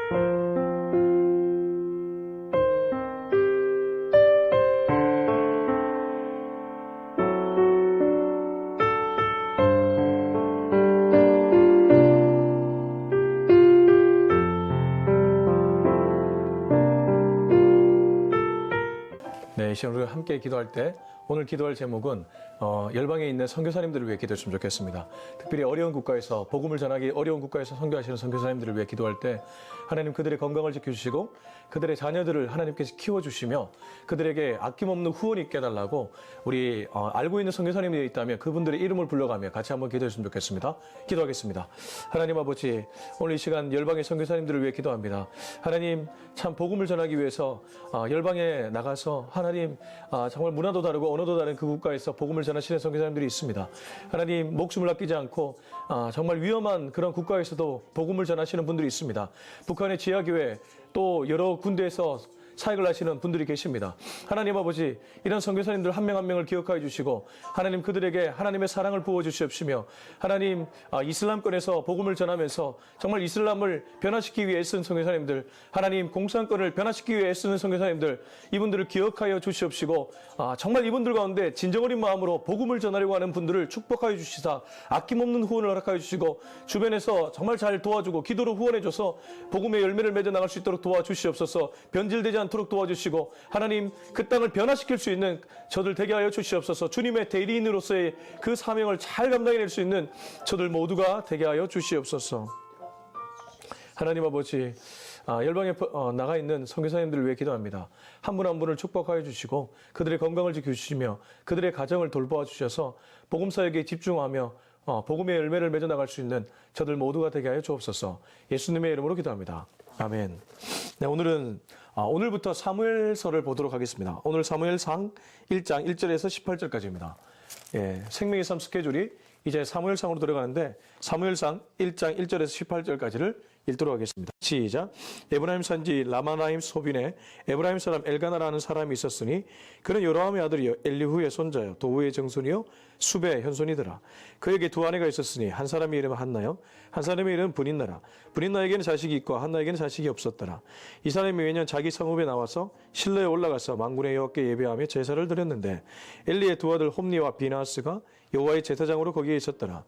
네, 이 시간 우리가 함께 기도할 때 오늘 기도할 제목은 열방에 있는 선교사님들을 위해 기도했으면 좋겠습니다. 특별히 어려운 국가에서 복음을 전하기 어려운 국가에서 선교하시는 선교사님들을 위해 기도할 때 하나님 그들의 건강을 지켜주시고 그들의 자녀들을 하나님께서 키워주시며 그들에게 아낌없는 후원이 있게 해달라고 우리 알고 있는 선교사님들이 있다면 그분들의 이름을 불러가며 같이 한번 기도했으면 좋겠습니다. 기도하겠습니다. 하나님 아버지, 오늘 이 시간 열방의 선교사님들을 위해 기도합니다. 하나님 참 복음을 전하기 위해서 열방에 나가서 하나님 정말 문화도 다르고 언어도 다른 그 국가에서 복음을 전하시는 선교사님들이 있습니다. 하나님 목숨을 아끼지 않고 정말 위험한 그런 국가에서도 복음을 전하시는 분들이 있습니다. 북한의 지하교회 또 여러 군데에서 사역을 하시는 분들이 계십니다. 하나님 아버지, 이런 선교사님들 한 명 한 명을 기억하여 주시고 하나님 그들에게 하나님의 사랑을 부어주시옵시며 하나님 이슬람권에서 복음을 전하면서 정말 이슬람을 변화시키기 위해 애쓰는 선교사님들, 하나님 공산권을 변화시키기 위해 애쓰는 선교사님들, 이분들을 기억하여 주시옵시고 정말 이분들 가운데 진정 어린 마음으로 복음을 전하려고 하는 분들을 축복하여 주시사 아낌없는 후원을 허락하여 주시고 주변에서 정말 잘 도와주고 기도로 후원해줘서 복음의 열매를 맺어 나갈 수 있도록 도와주시옵소서. 변질되지 않도록 도와주시고 하나님 그 땅을 변화시킬 수 있는 저들 되게 하여 주시옵소서. 주님의 대리인으로서의 그 사명을 잘 감당해낼 수 있는 저들 모두가 되게 하여 주시옵소서. 하나님 아버지, 열방에 나가 있는 선교사님들을 위해 기도합니다. 한 분 한 분을 축복하여 주시고 그들의 건강을 지켜주시며 그들의 가정을 돌보아 주셔서 복음사역에 집중하며 복음의 열매를 맺어 나갈 수 있는 저들 모두가 되게 하여 주옵소서. 예수님의 이름으로 기도합니다. 아멘. 네, 오늘부터 사무엘서를 보도록 하겠습니다. 오늘 사무엘상 1장 1절에서 18절까지입니다. 예, 생명의 삶 스케줄이 이제 사무엘상으로 들어가는데 사무엘상 1장 1절에서 18절까지를 읽도록 하겠습니다. 시작. 에브라임 산지 라마나임 소빈에 에브라임 사람 엘가나라는 사람이 있었으니 그는 요로함의 아들이요 엘리후의 손자요 도우의 정손이요 수베의 현손이더라. 그에게 두 아내가 있었으니 한 사람의 이름은 한나요 한 사람의 이름은 브닌나라. 브닌나에게는 자식이 있고 한나에게는 자식이 없었더라. 이 사람이 매년 자기 성읍에 나와서 실로에 올라가서 만군의 여호와께 예배하며 제사를 드렸는데 엘리의 두 아들 홈니와 비나하스가 여호와의 제사장으로 거기에 있었더라.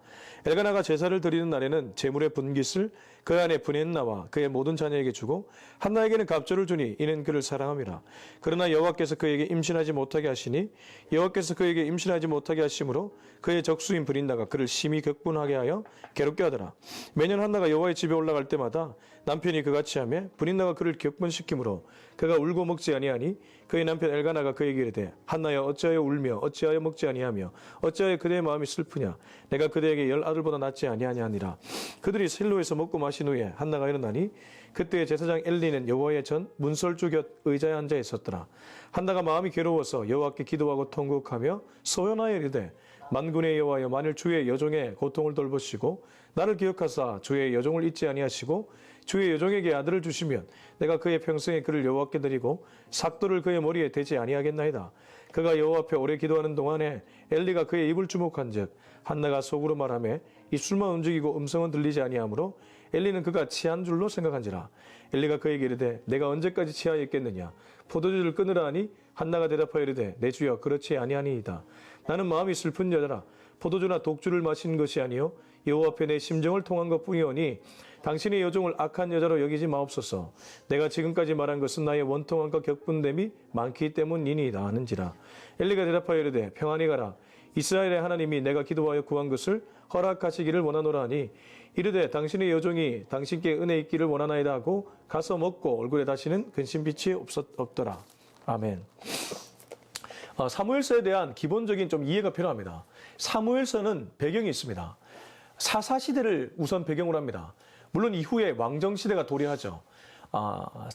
엘가나가 제사를 드리는 날에는 제물의 분깃을 그 안에 브닌나와 그의 모든 자녀에게 주고 한나에게는 갑절을 주니 이는 그를 사랑함이라. 그러나 여호와께서 그에게 임신하지 못하게 하시니 여호와께서 그에게 임신하지 못하게 하심으로 그의 적수인 브닌나가 그를 심히 격분하게 하여 괴롭게 하더라. 매년 한나가 여호와의 집에 올라갈 때마다 남편이 그같이 하며 브닌나가 그를 격분시키므로 그가 울고 먹지 아니하니 그의 남편 엘가나가 그에게 이르되 한나여 어찌하여 울며 어찌하여 먹지 아니하며 어찌하여 그대의 마음이 슬프냐. 내가 그대에게 10 아들보다 낫지 아니하니라. 그들이 실로에서 먹고 마신 후에 한나가 일어나니 그때 제사장 엘리는 여호와의 전 문설주 곁 의자에 앉아 있었더라. 한나가 마음이 괴로워서 여호와께 기도하고 통곡하며 소연하여 이르되 만군의 여호와여 만일 주의 여종의 고통을 돌보시고 나를 기억하사 주의 여종을 잊지 아니하시고 주의 여종에게 아들을 주시면 내가 그의 평생에 그를 여호와께 드리고 삭도를 그의 머리에 대지 아니하겠나이다. 그가 여호와 앞에 오래 기도하는 동안에 엘리가 그의 입을 주목한즉 한나가 속으로 말하며 입술만 움직이고 음성은 들리지 아니하므로 엘리는 그가 취한 줄로 생각한지라. 엘리가 그에게 이르되 내가 언제까지 취하여 있겠느냐. 포도주를 끊으라 하니 한나가 대답하여 이르되 내 주여 그렇지 아니하니이다. 나는 마음이 슬픈 여자라. 포도주나 독주를 마신 것이 아니요 여호와 앞에 내 심정을 통한 것뿐이오니 당신의 여종을 악한 여자로 여기지 마옵소서. 내가 지금까지 말한 것은 나의 원통함과 격분됨이 많기 때문이니이다 하는지라. 엘리가 대답하여 이르되 평안히 가라. 이스라엘의 하나님이 내가 기도하여 구한 것을 허락하시기를 원하노라 하니 이르되 당신의 여종이 당신께 은혜 있기를 원하나이다 하고 가서 먹고 얼굴에 다시는 근심빛이 없더라. 아멘. 사무엘서에 대한 기본적인 좀 이해가 필요합니다. 사무엘서는 배경이 있습니다. 사사시대를 우선 배경으로 합니다. 물론 이후에 왕정시대가 도래하죠.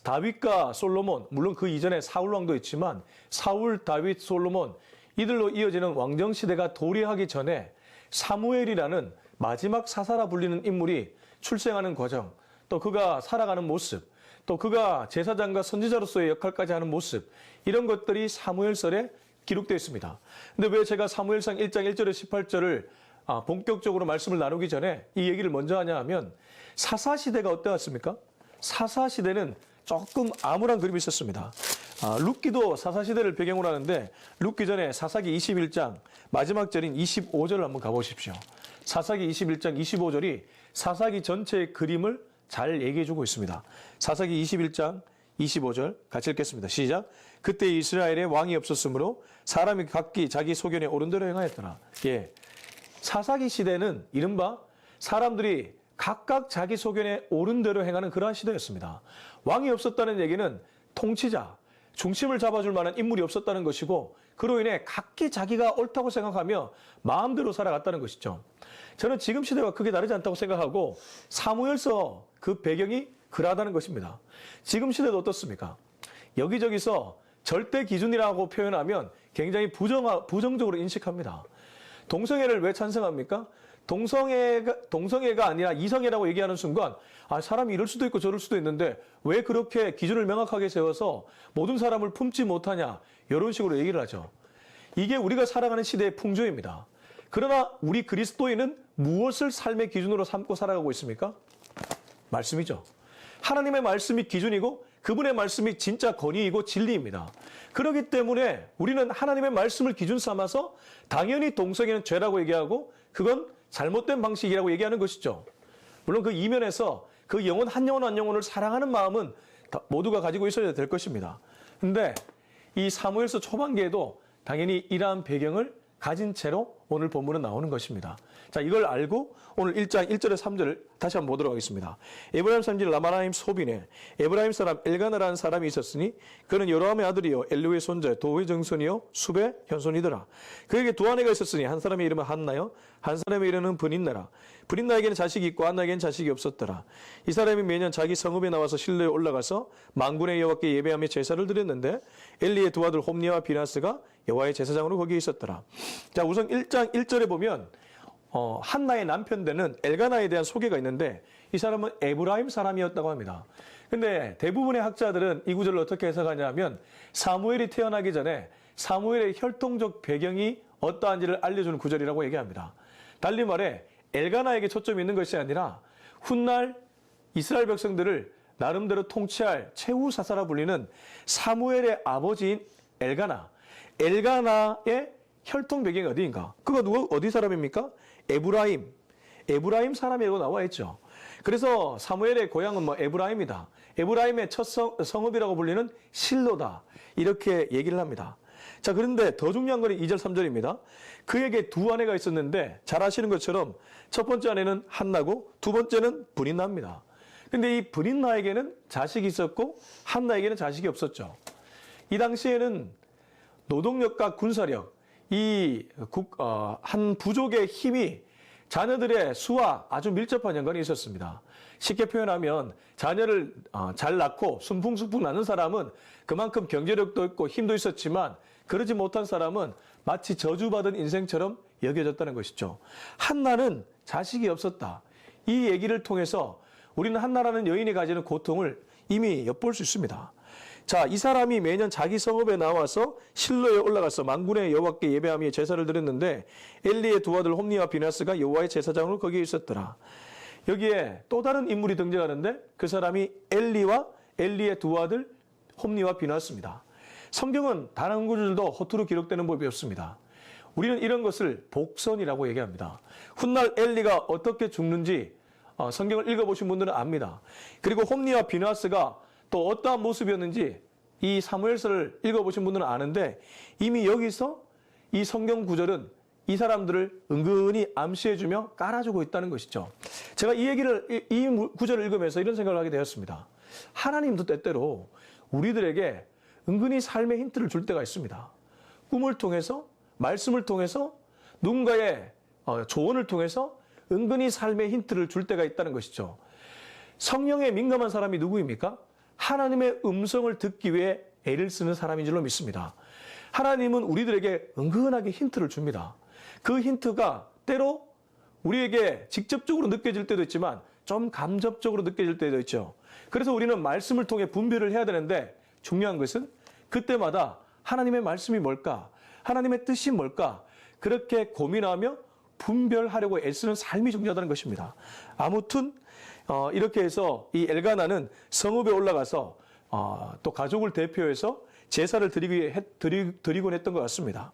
다윗과 솔로몬, 물론 그 이전에 사울왕도 있지만 사울, 다윗, 솔로몬 이들로 이어지는 왕정시대가 도래하기 전에 사무엘이라는 마지막 사사라 불리는 인물이 출생하는 과정, 또 그가 살아가는 모습, 또 그가 제사장과 선지자로서의 역할까지 하는 모습, 이런 것들이 사무엘서에 기록되어 있습니다. 근데 왜 제가 사무엘상 1장 1절에서 18절을 본격적으로 말씀을 나누기 전에 이 얘기를 먼저 하냐 하면 사사시대가 어떠했습니까? 사사시대는 조금 암울한 그림이 있었습니다. 룻기도 사사시대를 배경으로 하는데 룻기 전에 사사기 21장 마지막 절인 25절을 한번 가보십시오. 사사기 21장 25절이 사사기 전체의 그림을 잘 얘기해주고 있습니다. 사사기 21장 25절 같이 읽겠습니다. 시작. 그때 이스라엘에 왕이 없었으므로 사람이 각기 자기 소견에 옳은 대로 행하였더라. 예, 사사기 시대는 이른바 사람들이 각각 자기 소견에 옳은 대로 행하는 그러한 시대였습니다. 왕이 없었다는 얘기는 통치자, 중심을 잡아줄 만한 인물이 없었다는 것이고 그로 인해 각기 자기가 옳다고 생각하며 마음대로 살아갔다는 것이죠. 저는 지금 시대와 크게 다르지 않다고 생각하고 사무엘서 그 배경이 그러하다는 것입니다. 지금 시대도 어떻습니까? 여기저기서 절대 기준이라고 표현하면 굉장히 부정적으로 인식합니다. 동성애를 왜 찬성합니까? 동성애가 아니라 이성애라고 얘기하는 순간 사람이 이럴 수도 있고 저럴 수도 있는데 왜 그렇게 기준을 명확하게 세워서 모든 사람을 품지 못하냐 이런 식으로 얘기를 하죠. 이게 우리가 살아가는 시대의 풍조입니다. 그러나 우리 그리스도인은 무엇을 삶의 기준으로 삼고 살아가고 있습니까? 말씀이죠. 하나님의 말씀이 기준이고 그분의 말씀이 진짜 권위이고 진리입니다. 그렇기 때문에 우리는 하나님의 말씀을 기준 삼아서 당연히 동성애는 죄라고 얘기하고 그건 잘못된 방식이라고 얘기하는 것이죠. 물론 그 이면에서 그 영혼 한 영혼 한 영혼을 사랑하는 마음은 모두가 가지고 있어야 될 것입니다. 근데 이 사무엘서 초반기에도 당연히 이러한 배경을 가진 채로 오늘 본문은 나오는 것입니다. 자, 이걸 알고 오늘 1장 1절에 3절을 다시 한번 보도록 하겠습니다. 에브라임 산지 라마나임 소빈에 에브라임 사람 엘가나라는 사람이 있었으니 그는 여로함의 아들이요 엘루의 손자 도의 정손이요 숲의 현손이더라. 그에게 두 아내가 있었으니 한 사람의 이름은 한나요 한 사람의 이름은 브닌나라. 브닌나에게는 자식이 있고 한나에게는 자식이 없었더라. 이 사람이 매년 자기 성읍에 나와서 실로에 올라가서 만군의 여호와께 예배하며 제사를 드렸는데 엘리의 두 아들 홈니와 비나스가 여호와의 제사장으로 거기에 있었더라. 자, 우선 1장 1절에 보면 한나의 남편 되는 엘가나에 대한 소개가 있는데 이 사람은 에브라임 사람이었다고 합니다. 근데 대부분의 학자들은 이 구절을 어떻게 해석하냐면 사무엘이 태어나기 전에 사무엘의 혈통적 배경이 어떠한지를 알려주는 구절이라고 얘기합니다. 달리 말해 엘가나에게 초점이 있는 것이 아니라 훗날 이스라엘 백성들을 나름대로 통치할 최후사사라 불리는 사무엘의 아버지인 엘가나의 혈통 배경이 어디인가? 그가 어디 사람입니까? 에브라임 사람이라고 나와 있죠. 그래서 사무엘의 고향은 에브라임이다. 에브라임의 첫 성읍이라고 불리는 실로다. 이렇게 얘기를 합니다. 자, 그런데 더 중요한 건 2절, 3절입니다. 그에게 두 아내가 있었는데 잘 아시는 것처럼 첫 번째 아내는 한나고 두 번째는 브린나입니다. 근데 이 브린나에게는 자식이 있었고 한나에게는 자식이 없었죠. 이 당시에는 노동력과 군사력, 한 부족의 힘이 자녀들의 수와 아주 밀접한 연관이 있었습니다. 쉽게 표현하면 자녀를 잘 낳고 순풍순풍 낳는 사람은 그만큼 경제력도 있고 힘도 있었지만 그러지 못한 사람은 마치 저주받은 인생처럼 여겨졌다는 것이죠. 한나는 자식이 없었다. 이 얘기를 통해서 우리는 한나라는 여인이 가지는 고통을 이미 엿볼 수 있습니다. 자, 이 사람이 매년 자기 성읍에 나와서 실로에 올라가서 만군의 여호와께 예배하며 제사를 드렸는데 엘리의 두 아들 홈니와 비나스가 여호와의 제사장으로 거기에 있었더라. 여기에 또 다른 인물이 등장하는데 그 사람이 엘리의 두 아들 홈니와 비나스입니다. 성경은 단 한 구절도 허투루 기록되는 법이 없습니다. 우리는 이런 것을 복선이라고 얘기합니다. 훗날 엘리가 어떻게 죽는지 성경을 읽어보신 분들은 압니다. 그리고 홈니와 비나스가 또 어떠한 모습이었는지 이 사무엘서를 읽어보신 분들은 아는데 이미 여기서 이 성경 구절은 이 사람들을 은근히 암시해주며 깔아주고 있다는 것이죠. 제가 이 구절을 읽으면서 이런 생각을 하게 되었습니다. 하나님도 때때로 우리들에게 은근히 삶의 힌트를 줄 때가 있습니다. 꿈을 통해서, 말씀을 통해서, 누군가의 조언을 통해서 은근히 삶의 힌트를 줄 때가 있다는 것이죠. 성령에 민감한 사람이 누구입니까? 하나님의 음성을 듣기 위해 애를 쓰는 사람인 줄로 믿습니다. 하나님은 우리들에게 은근하게 힌트를 줍니다. 그 힌트가 때로 우리에게 직접적으로 느껴질 때도 있지만 좀 간접적으로 느껴질 때도 있죠. 그래서 우리는 말씀을 통해 분별을 해야 되는데 중요한 것은 그때마다 하나님의 말씀이 뭘까? 하나님의 뜻이 뭘까? 그렇게 고민하며 분별하려고 애쓰는 삶이 중요하다는 것입니다. 아무튼 이렇게 해서 이 엘가나는 성읍에 올라가서 또 가족을 대표해서 제사를 드리곤 했던 것 같습니다.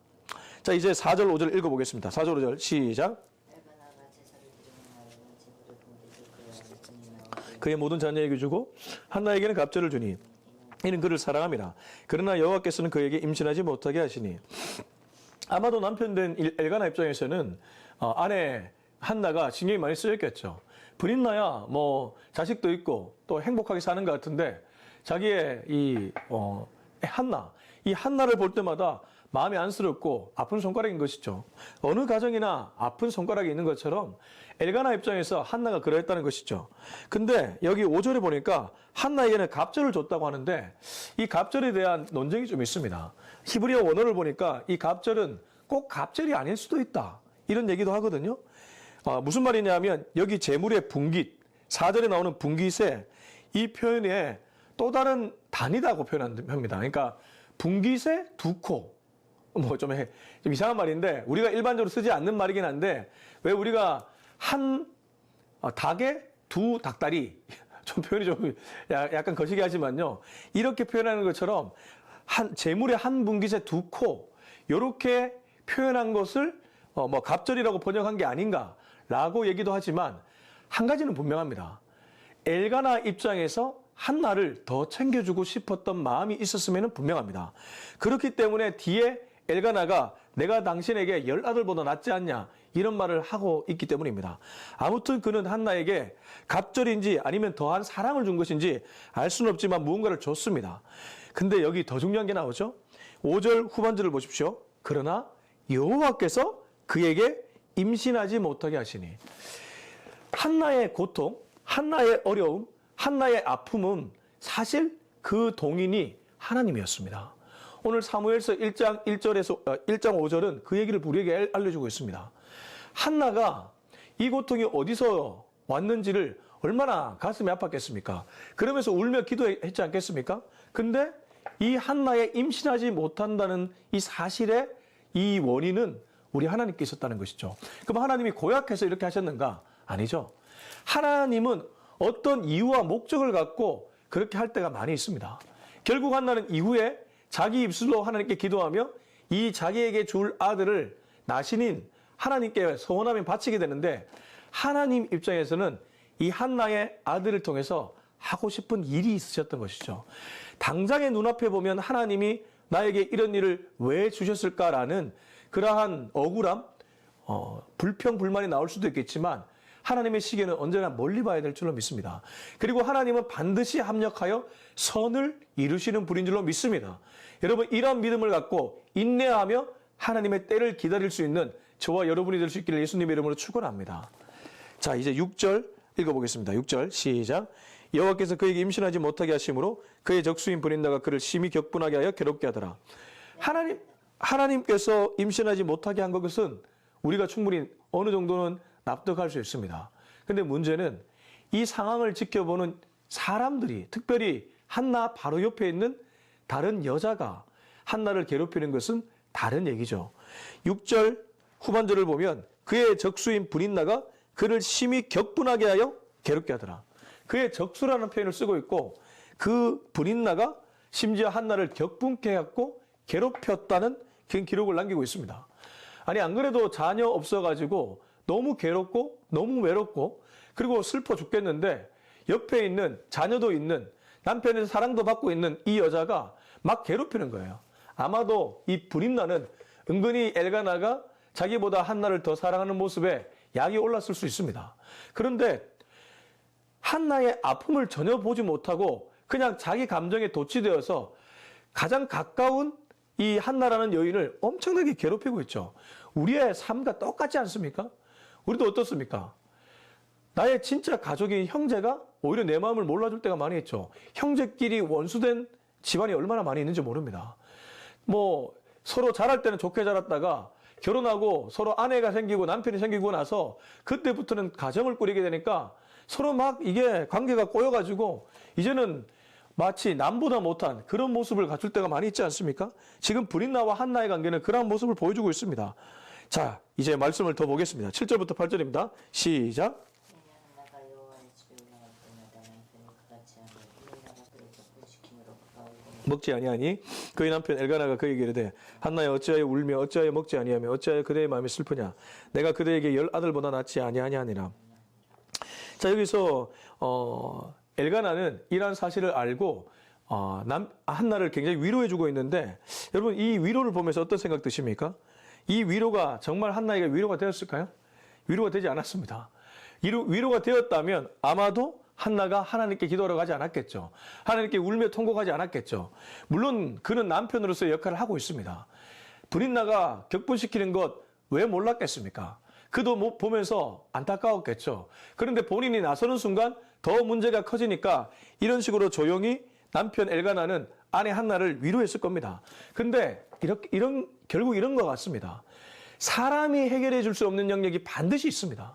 자, 이제 4절 5절 읽어보겠습니다. 4절 5절 시작. 그의 모든 자녀에게 주고 한나에게는 갑절을 주니 이는 그를 사랑함이라. 그러나 여호와께서는 그에게 임신하지 못하게 하시니. 아마도 남편 된 엘가나 입장에서는 아내 한나가 신경이 많이 쓰였겠죠. 불임나야 뭐 자식도 있고 또 행복하게 사는 것 같은데 자기의 이 한나를 볼 때마다 마음이 안쓰럽고 아픈 손가락인 것이죠. 어느 가정이나 아픈 손가락이 있는 것처럼 엘가나 입장에서 한나가 그러했다는 것이죠. 근데 여기 5절에 보니까 한나에게는 갑절을 줬다고 하는데 이 갑절에 대한 논쟁이 좀 있습니다. 히브리어 원어를 보니까 이 갑절은 꼭 갑절이 아닐 수도 있다. 이런 얘기도 하거든요. 무슨 말이냐면 여기 제물의 분깃, 4절에 나오는 분깃에 이 표현에 또 다른 단위다고 표현합니다. 그러니까 분깃에 두 코. 좀 이상한 말인데 우리가 일반적으로 쓰지 않는 말이긴 한데 왜 우리가 한 닭에 두 닭다리 좀 표현이 좀 약간 거시기 하지만요. 이렇게 표현하는 것처럼 제물의 한 분깃에 두 코 이렇게 표현한 것을 갑절이라고 번역한 게 아닌가라고 얘기도 하지만 한 가지는 분명합니다. 엘가나 입장에서 한나를 더 챙겨주고 싶었던 마음이 있었으면 분명합니다. 그렇기 때문에 뒤에 엘가나가 내가 당신에게 10아들보다 낫지 않냐 이런 말을 하고 있기 때문입니다. 아무튼 그는 한나에게 갑절인지 아니면 더한 사랑을 준 것인지 알 수는 없지만 무언가를 줬습니다. 근데 여기 더 중요한 게 나오죠. 5절 후반절을 보십시오. 그러나 여호와께서 그에게 임신하지 못하게 하시니. 한나의 고통, 한나의 어려움, 한나의 아픔은 사실 그 동인이 하나님이었습니다. 오늘 사무엘서 1장 5절은 그 얘기를 우리에게 알려주고 있습니다. 한나가 이 고통이 어디서 왔는지를 얼마나 가슴이 아팠겠습니까? 그러면서 울며 기도했지 않겠습니까? 근데 이 한나의 임신하지 못한다는 이 사실의 이 원인은 우리 하나님께 있었다는 것이죠. 그럼 하나님이 고약해서 이렇게 하셨는가? 아니죠. 하나님은 어떤 이유와 목적을 갖고 그렇게 할 때가 많이 있습니다. 결국 한나는 이후에 자기 입술로 하나님께 기도하며 이 자기에게 줄 아들을 나신인 하나님께 소원하며 바치게 되는데 하나님 입장에서는 이 한나의 아들을 통해서 하고 싶은 일이 있으셨던 것이죠. 당장의 눈앞에 보면 하나님이 나에게 이런 일을 왜 주셨을까라는 그러한 억울함, 불평, 불만이 나올 수도 있겠지만 하나님의 시계는 언제나 멀리 봐야 될 줄로 믿습니다. 그리고 하나님은 반드시 합력하여 선을 이루시는 분인 줄로 믿습니다. 여러분 이러한 믿음을 갖고 인내하며 하나님의 때를 기다릴 수 있는 저와 여러분이 될 수 있기를 예수님의 이름으로 축원합니다. 자, 이제 6절 읽어보겠습니다. 6절 시작. 여호와께서 그에게 임신하지 못하게 하심으로 그의 적수인 브린다가 그를 심히 격분하게 하여 괴롭게 하더라. 하나님께서 임신하지 못하게 한 것은 우리가 충분히 어느 정도는 납득할 수 있습니다. 근데 문제는 이 상황을 지켜보는 사람들이, 특별히 한나 바로 옆에 있는 다른 여자가 한나를 괴롭히는 것은 다른 얘기죠. 6절 후반절을 보면 그의 적수인 브린나가 그를 심히 격분하게 하여 괴롭게 하더라. 그의 적수라는 표현을 쓰고 있고 그 브린나가 심지어 한나를 격분케 해갖고 괴롭혔다는 그런 기록을 남기고 있습니다. 아니 안 그래도 자녀 없어가지고 너무 괴롭고 너무 외롭고 그리고 슬퍼 죽겠는데 옆에 있는 자녀도 있는 남편의 사랑도 받고 있는 이 여자가 막 괴롭히는 거예요. 아마도 이 브린나는 은근히 엘가나가 자기보다 한나를 더 사랑하는 모습에 약이 올랐을 수 있습니다. 그런데 한나의 아픔을 전혀 보지 못하고 그냥 자기 감정에 도취되어서 가장 가까운 이 한나라는 여인을 엄청나게 괴롭히고 있죠. 우리의 삶과 똑같지 않습니까? 우리도 어떻습니까? 나의 진짜 가족인 형제가 오히려 내 마음을 몰라줄 때가 많이 있죠. 형제끼리 원수된 집안이 얼마나 많이 있는지 모릅니다. 서로 자랄 때는 좋게 자랐다가 결혼하고 서로 아내가 생기고 남편이 생기고 나서 그때부터는 가정을 꾸리게 되니까 서로 막 이게 관계가 꼬여가지고 이제는 마치 남보다 못한 그런 모습을 갖출 때가 많이 있지 않습니까? 지금 브린나와 한나의 관계는 그러한 모습을 보여주고 있습니다. 자, 이제 말씀을 더 보겠습니다. 7절부터 8절입니다. 시작. 먹지 아니하니 그의 남편 엘가나가 그에게 이르되 한나여 어찌하여 울며 어찌하여 먹지 아니하며 어찌하여 그대의 마음이 슬프냐 내가 그대에게 10 아들보다 낫지 아니하냐 하니라. 자, 여기서 엘가나는 이러한 사실을 알고 한나를 굉장히 위로해 주고 있는데, 여러분 이 위로를 보면서 어떤 생각 드십니까? 이 위로가 정말 한나에게 위로가 되었을까요? 위로가 되지 않았습니다. 위로가 되었다면 아마도 한나가 하나님께 기도하러 가지 않았겠죠. 하나님께 울며 통곡하지 않았겠죠. 물론 그는 남편으로서의 역할을 하고 있습니다. 브릿나가 격분시키는 것 왜 몰랐겠습니까? 그도 보면서 안타까웠겠죠. 그런데 본인이 나서는 순간 더 문제가 커지니까 이런 식으로 조용히 남편 엘가나는 아내 한나를 위로했을 겁니다. 근데 결국 이런 것 같습니다. 사람이 해결해 줄 수 없는 영역이 반드시 있습니다.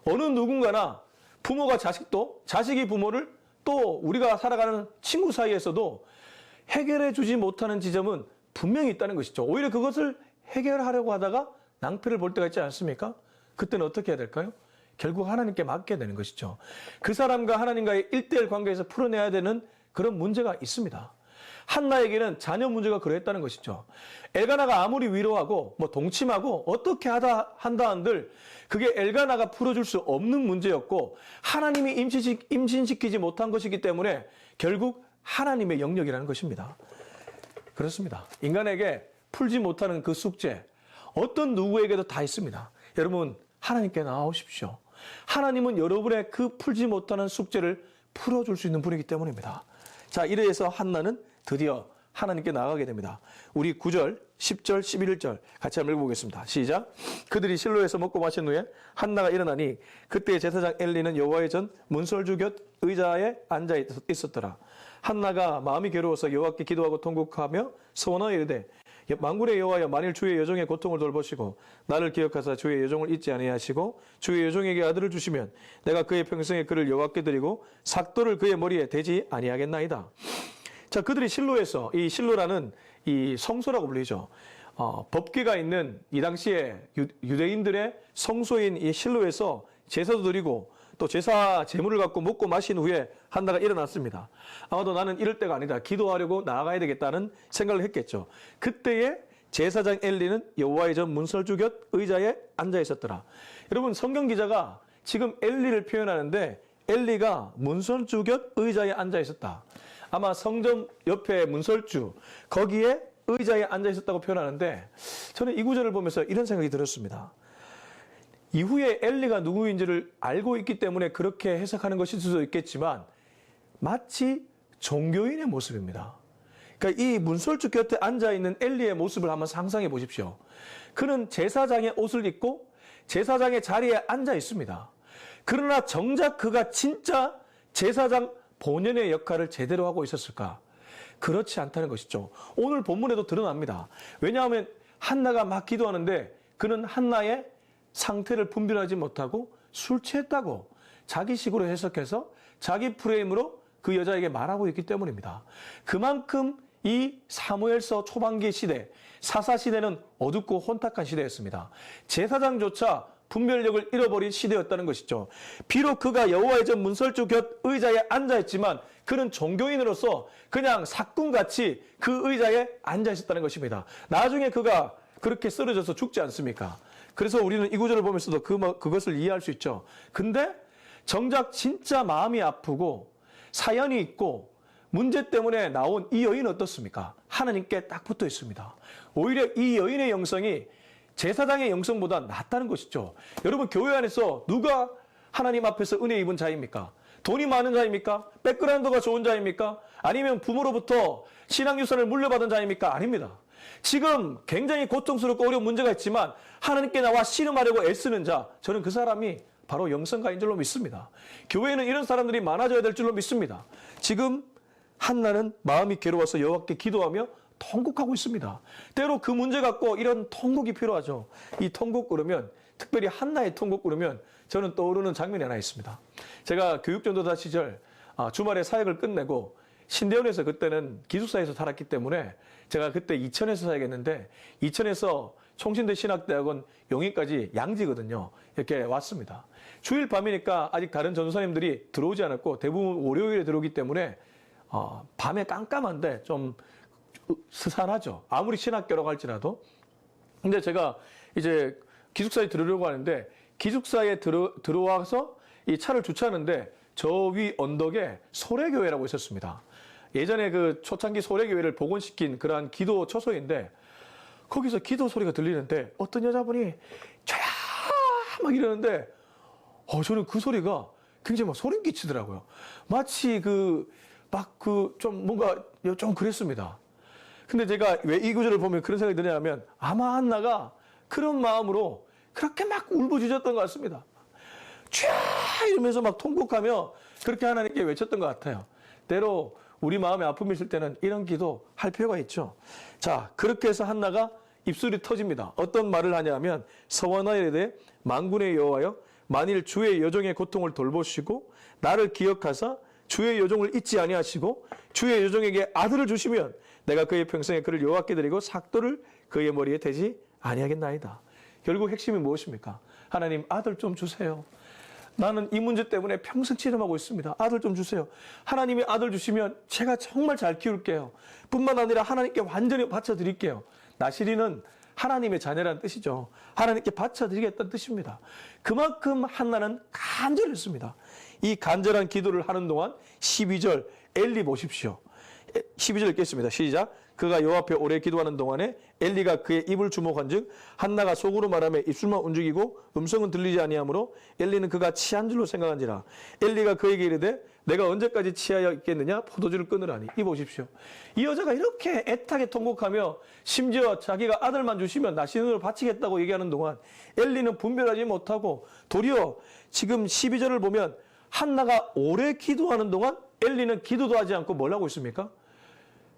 어느 누군가나 부모가 자식도, 자식이 부모를, 또 우리가 살아가는 친구 사이에서도 해결해 주지 못하는 지점은 분명히 있다는 것이죠. 오히려 그것을 해결하려고 하다가 낭패를 볼 때가 있지 않습니까? 그때는 어떻게 해야 될까요? 결국 하나님께 맡겨야 되는 것이죠. 그 사람과 하나님과의 1:1 관계에서 풀어내야 되는 그런 문제가 있습니다. 한나에게는 자녀 문제가 그랬다는 것이죠. 엘가나가 아무리 위로하고 동침하고 어떻게 한다 한들 그게 엘가나가 풀어줄 수 없는 문제였고 하나님이 임신시키지 못한 것이기 때문에 결국 하나님의 영역이라는 것입니다. 그렇습니다. 인간에게 풀지 못하는 그 숙제, 어떤 누구에게도 다 있습니다. 여러분, 하나님께 나아오십시오. 하나님은 여러분의 그 풀지 못하는 숙제를 풀어줄 수 있는 분이기 때문입니다. 자, 이래서 한나는 드디어 하나님께 나아가게 됩니다. 우리 9절, 10절, 11절 같이 한번 읽어보겠습니다. 시작. 그들이 실로에서 먹고 마신 후에 한나가 일어나니 그때 제사장 엘리는 여호와의 전 문설주 곁 의자에 앉아 있었더라. 한나가 마음이 괴로워서 여호와께 기도하고 통곡하며 소원하여 이르되 만군의 여호와여, 만일 주의 여종의 고통을 돌보시고 나를 기억하사 주의 여종을 잊지 아니하시고 주의 여종에게 아들을 주시면 내가 그의 평생에 그를 여호와께 드리고 삭도를 그의 머리에 대지 아니하겠나이다. 자, 그들이 실로에서, 이 실로라는 이 성소라고 불리죠. 법궤가 있는 이 당시에 유대인들의 성소인 이 실로에서 제사도 드리고 또 제사 제물을 갖고 먹고 마신 후에 한나가 일어났습니다. 아마도 나는 이럴 때가 아니다, 기도하려고 나아가야 되겠다는 생각을 했겠죠. 그때에 제사장 엘리는 여호와의 전 문설주 곁 의자에 앉아 있었더라. 여러분, 성경 기자가 지금 엘리를 표현하는데 엘리가 문설주 곁 의자에 앉아 있었다. 아마 성전 옆에 문설주, 거기에 의자에 앉아 있었다고 표현하는데, 저는 이 구절을 보면서 이런 생각이 들었습니다. 이후에 엘리가 누구인지를 알고 있기 때문에 그렇게 해석하는 것일 수도 있겠지만 마치 종교인의 모습입니다. 그러니까 이 문설주 곁에 앉아있는 엘리의 모습을 한번 상상해 보십시오. 그는 제사장의 옷을 입고 제사장의 자리에 앉아 있습니다. 그러나 정작 그가 진짜 제사장 본연의 역할을 제대로 하고 있었을까? 그렇지 않다는 것이죠. 오늘 본문에도 드러납니다. 왜냐하면 한나가 막 기도하는데 그는 한나의 상태를 분별하지 못하고 술 취했다고 자기식으로 해석해서 자기 프레임으로 그 여자에게 말하고 있기 때문입니다. 그만큼 이 사무엘서 초반기 시대, 사사시대는 어둡고 혼탁한 시대였습니다. 제사장조차 분별력을 잃어버린 시대였다는 것이죠. 비록 그가 여호와의 전 문설주 곁 의자에 앉아있지만 그는 종교인으로서 그냥 사꾼같이 그 의자에 앉아있었다는 것입니다. 나중에 그가 그렇게 쓰러져서 죽지 않습니까? 그래서 우리는 이 구절을 보면서도 그것을 이해할 수 있죠. 근데 정작 진짜 마음이 아프고 사연이 있고 문제 때문에 나온 이 여인은 어떻습니까? 하나님께 딱 붙어 있습니다. 오히려 이 여인의 영성이 제사장의 영성보다 낫다는 것이죠. 여러분, 교회 안에서 누가 하나님 앞에서 은혜 입은 자입니까? 돈이 많은 자입니까? 백그라운드가 좋은 자입니까? 아니면 부모로부터 신앙유산을 물려받은 자입니까? 아닙니다. 지금 굉장히 고통스럽고 어려운 문제가 있지만 하나님께 나와 씨름하려고 애쓰는 자, 저는 그 사람이 바로 영성가인 줄로 믿습니다. 교회에는 이런 사람들이 많아져야 될 줄로 믿습니다. 지금 한나는 마음이 괴로워서 여호와께 기도하며 통곡하고 있습니다. 때로 그 문제 갖고 이런 통곡이 필요하죠. 이 통곡 그러면, 특별히 한나의 통곡 그러면 저는 떠오르는 장면이 하나 있습니다. 제가 교육전도사 시절 주말에 사역을 끝내고 신대원에서, 그때는 기숙사에서 살았기 때문에 제가 그때 이천에서 사역했는데, 이천에서 총신대 신학대학원 용인까지 양지거든요. 이렇게 왔습니다. 주일 밤이니까 아직 다른 전도사님들이 들어오지 않았고 대부분 월요일에 들어오기 때문에 밤에 깜깜한데 좀 스산하죠. 아무리 신학교라고 할지라도. 근데 제가 이제 기숙사에 들어오려고 하는데 기숙사에 들어와서 이 차를 주차하는데 저 위 언덕에 소래교회라고 있었습니다. 예전에 그 초창기 소래교회를 복원시킨 그러한 기도 처소인데 거기서 기도 소리가 들리는데 어떤 여자분이 촤야 막 이러는데 저는 그 소리가 굉장히 막 소름 끼치더라고요. 마치 좀 뭔가 좀 그랬습니다. 근데 제가 왜 이 구절을 보면 그런 생각이 드냐면 아마 한나가 그런 마음으로 그렇게 막 울부짖었던 것 같습니다. 촤 이러면서 막 통곡하며 그렇게 하나님께 외쳤던 것 같아요. 때로 우리 마음에 아픔이 있을 때는 이런 기도 할 필요가 있죠. 자, 그렇게 해서 한나가 입술이 터집니다. 어떤 말을 하냐면 서원하여 이르되 만군의 여호와여 만일 주의 여종의 고통을 돌보시고 나를 기억하사 주의 여종을 잊지 아니하시고 주의 여종에게 아들을 주시면 내가 그의 평생에 그를 여호와께 드리고 삭도를 그의 머리에 대지 아니하겠나이다. 결국 핵심이 무엇입니까? 하나님 아들 좀 주세요. 나는 이 문제 때문에 평생 치름하고 있습니다. 아들 좀 주세요. 하나님이 아들 주시면 제가 정말 잘 키울게요. 뿐만 아니라 하나님께 완전히 바쳐드릴게요. 나시리는 하나님의 자녀라는 뜻이죠. 하나님께 바쳐드리겠다는 뜻입니다. 그만큼 한나는 간절했습니다. 이 간절한 기도를 하는 동안 12절 엘리 보십시오. 12절 읽겠습니다. 시작. 그가 여호와 앞에 오래 기도하는 동안에 엘리가 그의 입을 주목한즉 한나가 속으로 말하며 입술만 움직이고 음성은 들리지 아니하므로 엘리는 그가 취한 줄로 생각한지라. 엘리가 그에게 이르되 내가 언제까지 취하여 있겠느냐 포도주를 끊으라니. 이 보십시오. 이 여자가 이렇게 애타게 통곡하며 심지어 자기가 아들만 주시면 나신으로 바치겠다고 얘기하는 동안 엘리는 분별하지 못하고 도리어 지금 12절을 보면 한나가 오래 기도하는 동안 엘리는 기도도 하지 않고 뭘 하고 있습니까?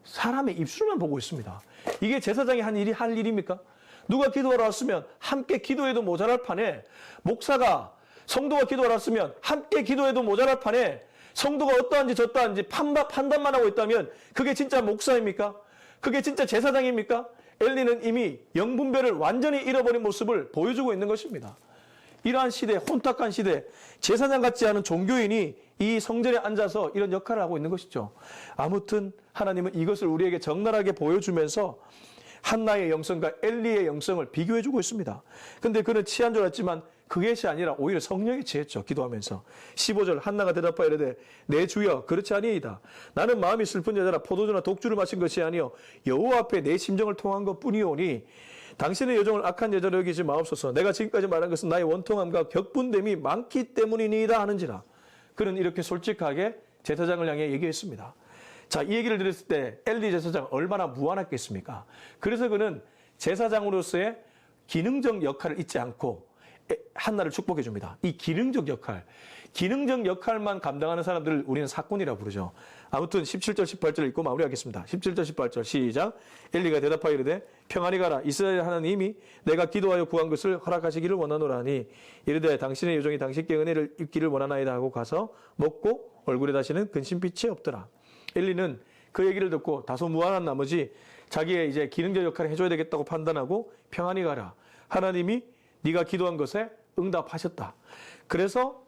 사람의 입술만 보고 있습니다. 이게 제사장이 할 일입니까? 누가 기도하러 왔으면 함께 기도해도 모자랄 판에 목사가 성도가 기도하러 왔으면 함께 기도해도 모자랄 판에 성도가 어떠한지 저떠한지 판단만 하고 있다면 그게 진짜 목사입니까? 그게 진짜 제사장입니까? 엘리는 이미 영분별을 완전히 잃어버린 모습을 보여주고 있는 것입니다. 이러한 시대, 혼탁한 시대, 제사장 같지 않은 종교인이 이 성전에 앉아서 이런 역할을 하고 있는 것이죠. 아무튼 하나님은 이것을 우리에게 적나라하게 보여주면서 한나의 영성과 엘리의 영성을 비교해주고 있습니다. 근데 그는 취한 줄 알았지만 그것이 아니라 오히려 성령이 취했죠. 기도하면서. 15절 한나가 대답하여 이르되 내 주여 그렇지 아니이다. 나는 마음이 슬픈 여자라 포도주나 독주를 마신 것이 아니요 여호와 앞에 내 심정을 통한 것뿐이오니 당신의 여종을 악한 여자로 여기지 마옵소서. 내가 지금까지 말한 것은 나의 원통함과 격분됨이 많기 때문이니이다 하는지라. 그는 이렇게 솔직하게 제사장을 향해 얘기했습니다. 자, 이 얘기를 들었을 때 엘리 제사장 얼마나 무안했겠습니까? 그래서 그는 제사장으로서의 기능적 역할을 잊지 않고 한나를 축복해 줍니다. 이 기능적 역할만 감당하는 사람들을 우리는 사꾼이라고 부르죠. 아무튼 17절 18절 읽고 마무리하겠습니다. 17절 18절 시작. 엘리가 대답하여 이르되 평안히 가라. 이스라엘 하나님이 내가 기도하여 구한 것을 허락하시기를 원하노라니 이르되 당신의 여종이 당신께 은혜를 입기를 원하나이다 하고 가서 먹고 얼굴에 다시는 근심빛이 없더라. 엘리는 그 얘기를 듣고 다소 무안한 나머지 자기의 이제 기능적 역할을 해줘야 되겠다고 판단하고 평안히 가라. 하나님이 네가 기도한 것에 응답하셨다. 그래서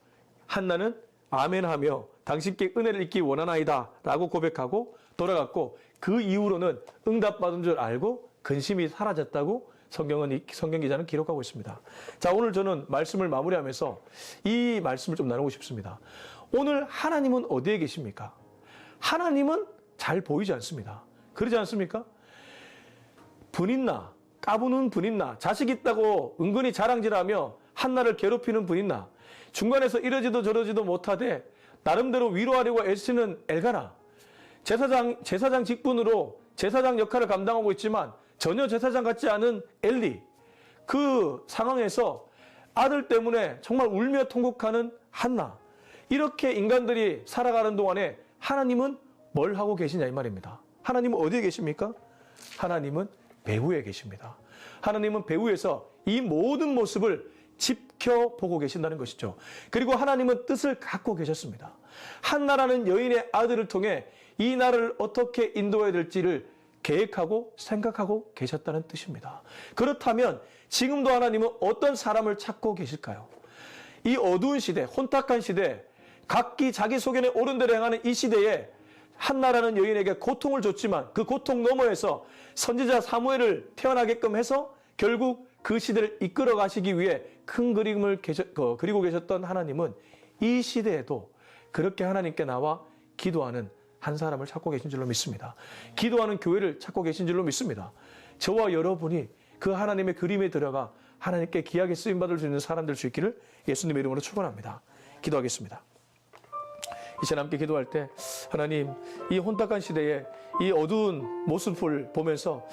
한나는 아멘하며 당신께 은혜를 입기 원하나이다 라고 고백하고 돌아갔고 그 이후로는 응답받은 줄 알고 근심이 사라졌다고 성경 기자는 기록하고 있습니다. 자, 오늘 저는 말씀을 마무리하면서 이 말씀을 좀 나누고 싶습니다. 오늘 하나님은 어디에 계십니까? 하나님은 잘 보이지 않습니다. 그러지 않습니까? 분있나 까부는 분있나 자식 있다고 은근히 자랑질하며 한나를 괴롭히는 분있나 중간에서 이러지도 저러지도 못하되 나름대로 위로하려고 애쓰는 엘가나 제사장 직분으로 제사장 역할을 감당하고 있지만 전혀 제사장 같지 않은 엘리 그 상황에서 아들 때문에 정말 울며 통곡하는 한나 이렇게 인간들이 살아가는 동안에 하나님은 뭘 하고 계시냐 이 말입니다. 하나님은 어디에 계십니까? 하나님은 배후에 계십니다. 하나님은 배후에서 이 모든 모습을 지켜보고 계신다는 것이죠. 그리고 하나님은 뜻을 갖고 계셨습니다. 한나라는 여인의 아들을 통해 이 나라를 어떻게 인도해야 될지를 계획하고 생각하고 계셨다는 뜻입니다. 그렇다면 지금도 하나님은 어떤 사람을 찾고 계실까요? 이 어두운 시대, 혼탁한 시대, 각기 자기 소견에 옳은 대로 행하는 이 시대에 한나라는 여인에게 고통을 줬지만 그 고통 너머에서 선지자 사무엘을 태어나게끔 해서 결국 그 시대를 이끌어 가시기 위해 큰 그림을 그리고 계셨던 하나님은 이 시대에도 그렇게 하나님께 나와 기도하는 한 사람을 찾고 계신 줄로 믿습니다. 기도하는 교회를 찾고 계신 줄로 믿습니다. 저와 여러분이 그 하나님의 그림에 들어가 하나님께 귀하게 쓰임받을 수 있는 사람 될 수 있기를 예수님의 이름으로 축원합니다. 기도하겠습니다. 이 시간 함께 기도할 때 하나님, 이 혼탁한 시대에 이 어두운 모습을 보면서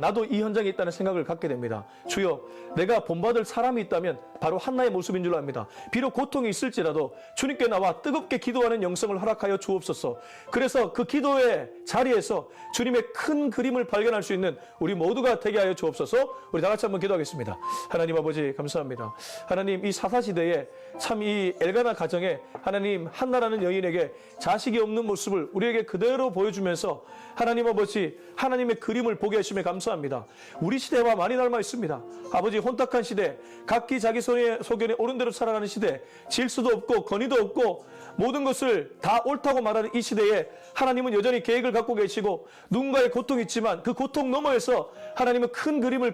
나도 이 현장에 있다는 생각을 갖게 됩니다. 주여, 내가 본받을 사람이 있다면 바로 한나의 모습인 줄 압니다. 비록 고통이 있을지라도 주님께 나와 뜨겁게 기도하는 영성을 허락하여 주옵소서. 그래서 그 기도의 자리에서 주님의 큰 그림을 발견할 수 있는 우리 모두가 되게 하여 주옵소서. 우리 다 같이 한번 기도하겠습니다. 하나님 아버지 감사합니다. 하나님, 이 사사시대에 참 이 엘가나 가정에 하나님 한나라는 여인에게 자식이 없는 모습을 우리에게 그대로 보여주면서 하나님 아버지 하나님의 그림을 보게 하심에 감사합니다. 우리 시대와 많이 닮아 있습니다. 아버지, 혼탁한 시대, 각기 자기 소견에 옳은 대로 살아가는 시대, 질수도 없고 권위도 없고 모든 것을 다 옳다고 말하는 이 시대에 하나님은 여전히 계획을 갖고 계시고 누군가의 고통이 있지만 그 고통 너머에서 하나님은 큰 그림을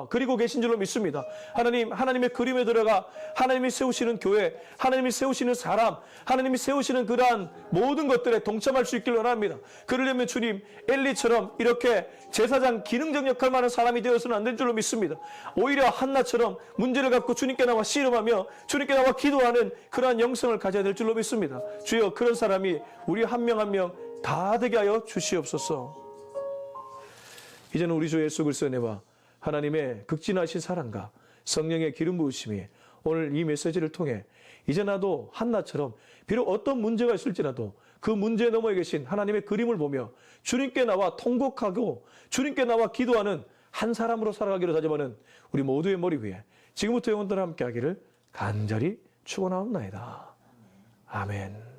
그리고 계신 줄로 믿습니다. 하나님, 하나님의 그림에 들어가 하나님이 세우시는 교회, 하나님이 세우시는 사람, 하나님이 세우시는 그러한 모든 것들에 동참할 수 있길 원합니다. 그러려면 주님, 엘리처럼 이렇게 제사장 기능적 역할 많은 사람이 되어서는 안 된 줄로 믿습니다. 오히려 한나처럼 문제를 갖고 주님께 나와 씨름하며 주님께 나와 기도하는 그러한 영성을 가져야 될 줄로 믿습니다. 주여, 그런 사람이 우리 한 명 한 명 다 되게 하여 주시옵소서. 이제는 우리 주 예수 그리스도의 은혜와 하나님의 극진하신 사랑과 성령의 기름 부으심이 오늘 이 메시지를 통해 이제 나도 한나처럼 비록 어떤 문제가 있을지라도 그 문제 너머에 계신 하나님의 그림을 보며 주님께 나와 통곡하고 주님께 나와 기도하는 한 사람으로 살아가기로 다짐하는 우리 모두의 머리 위에 지금부터 영원토록 함께 하기를 간절히 축원하옵나이다. 아멘.